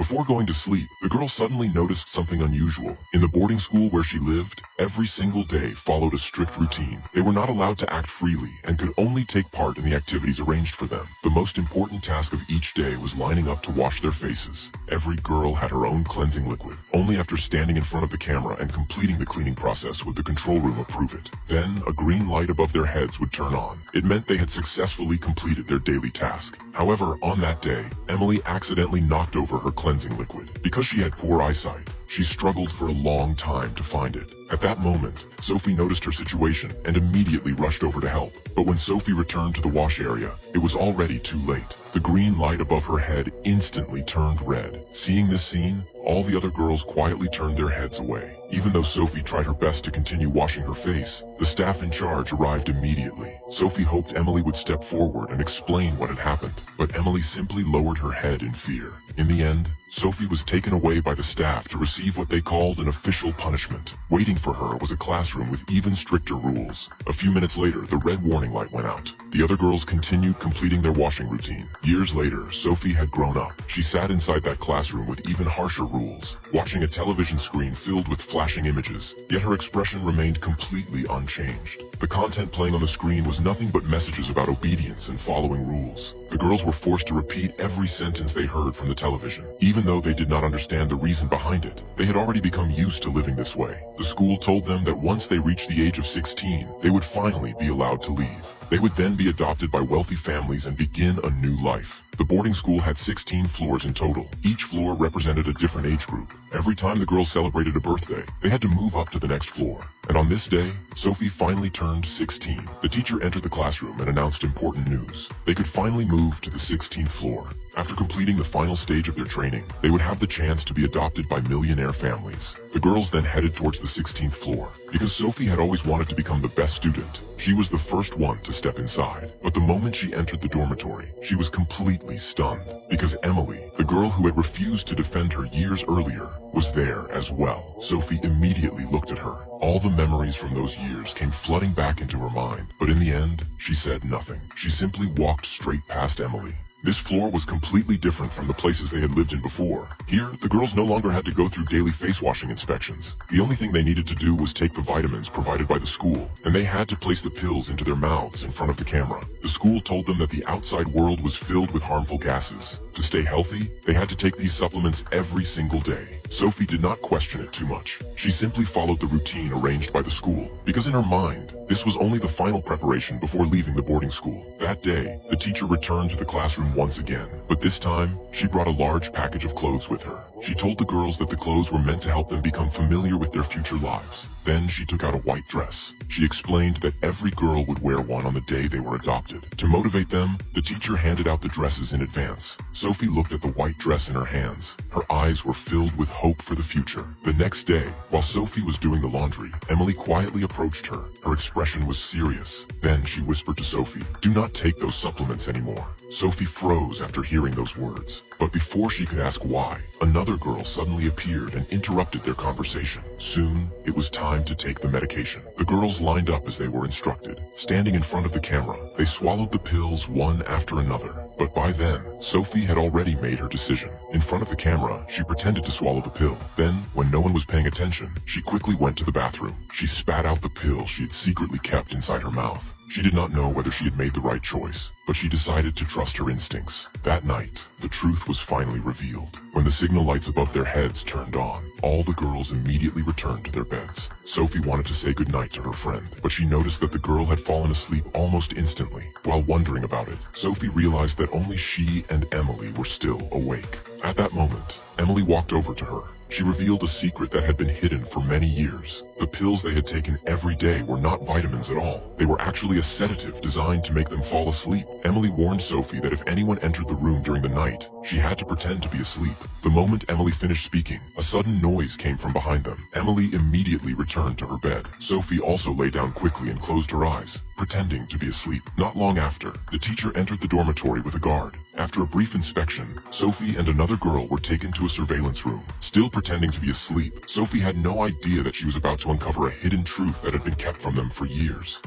Before going to sleep, the girl suddenly noticed something unusual. In the boarding school where she lived, every single day followed a strict routine. They were not allowed to act freely and could only take part in the activities arranged for them. The most important task of each day was lining up to wash their faces. Every girl had her own cleansing liquid. Only after standing in front of the camera and completing the cleaning process would the control room approve it. Then, a green light above their heads would turn on. It meant they had successfully completed their daily task. However, on that day, Emily accidentally knocked over her cleansing liquid. Because she had poor eyesight, she struggled for a long time to find it. At that moment, Sophie noticed her situation and immediately rushed over to help. But when Sophie returned to the wash area, it was already too late. The green light above her head instantly turned red. Seeing this scene, all the other girls quietly turned their heads away. Even though Sophie tried her best to continue washing her face, the staff in charge arrived immediately. Sophie hoped Emily would step forward and explain what had happened, but Emily simply lowered her head in fear. In the end, Sophie was taken away by the staff to receive what they called an official punishment. Waiting for her was a classroom with even stricter rules. A few minutes later, the red warning light went out. The other girls continued completing their washing routine. Years later, Sophie had grown up. She sat inside that classroom with even harsher rules, watching a television screen filled with flashing images. Yet her expression remained completely unchanged. The content playing on the screen was nothing but messages about obedience and following rules. The girls were forced to repeat every sentence they heard from the television. Even though they did not understand the reason behind it, they had already become used to living this way. The school told them that once they reached the age of 16, they would finally be allowed to leave. They would then be adopted by wealthy families and begin a new life. The boarding school had 16 floors in total. Each floor represented a different age group. Every time the girls celebrated a birthday, they had to move up to the next floor. And on this day, Sophie finally turned 16. The teacher entered the classroom and announced important news. They could finally move to the 16th floor. After completing the final stage of their training, they would have the chance to be adopted by millionaire families. The girls then headed towards the 16th floor. Because Sophie had always wanted to become the best student, she was the first one to step inside. But the moment she entered the dormitory, she was completely stunned. Because Emily, the girl who had refused to defend her years earlier, was there as well. Sophie immediately looked at her. All the memories from those years came flooding back into her mind. But in the end, she said nothing. She simply walked straight past Emily. This floor was completely different from the places they had lived in before. Here, the girls no longer had to go through daily face washing inspections. The only thing they needed to do was take the vitamins provided by the school, and they had to place the pills into their mouths in front of the camera. The school told them that the outside world was filled with harmful gases. To stay healthy, they had to take these supplements every single day. Sophie did not question it too much. She simply followed the routine arranged by the school, because in her mind, this was only the final preparation before leaving the boarding school. That day, the teacher returned to the classroom once again, but this time, she brought a large package of clothes with her. She told the girls that the clothes were meant to help them become familiar with their future lives. Then she took out a white dress. She explained that every girl would wear one on the day they were adopted. To motivate them, the teacher handed out the dresses in advance. Sophie looked at the white dress in her hands. Her eyes were filled with hope for the future. The next day, while Sophie was doing the laundry, Emily quietly approached her. Her expression was serious. Then she whispered to Sophie, "Do not take those supplements anymore." Sophie froze after hearing those words. But before she could ask why, another girl suddenly appeared and interrupted their conversation. Soon, it was time to take the medication. The girls lined up as they were instructed. Standing in front of the camera, they swallowed the pills one after another. But by then, Sophie had already made her decision. In front of the camera, she pretended to swallow the pill. Then, when no one was paying attention, she quickly went to the bathroom. She spat out the pill she had secretly kept inside her mouth. She did not know whether she had made the right choice, but she decided to trust her instincts. That night, the truth was finally revealed. When the signal lights above their heads turned on, all the girls immediately returned to their beds. Sophie wanted to say goodnight to her friend, but she noticed that the girl had fallen asleep almost instantly. While wondering about it, Sophie realized that only she and Emily were still awake. At that moment, Emily walked over to her. She revealed a secret that had been hidden for many years. The pills they had taken every day were not vitamins at all. They were actually a sedative designed to make them fall asleep. Emily warned Sophie that if anyone entered the room during the night, she had to pretend to be asleep. The moment Emily finished speaking, a sudden noise came from behind them. Emily immediately returned to her bed. Sophie also lay down quickly and closed her eyes, pretending to be asleep. Not long after, the teacher entered the dormitory with a guard. After a brief inspection, Sophie and another girl were taken to a surveillance room. Still pretending to be asleep, Sophie had no idea that she was about to uncover a hidden truth that had been kept from them for years.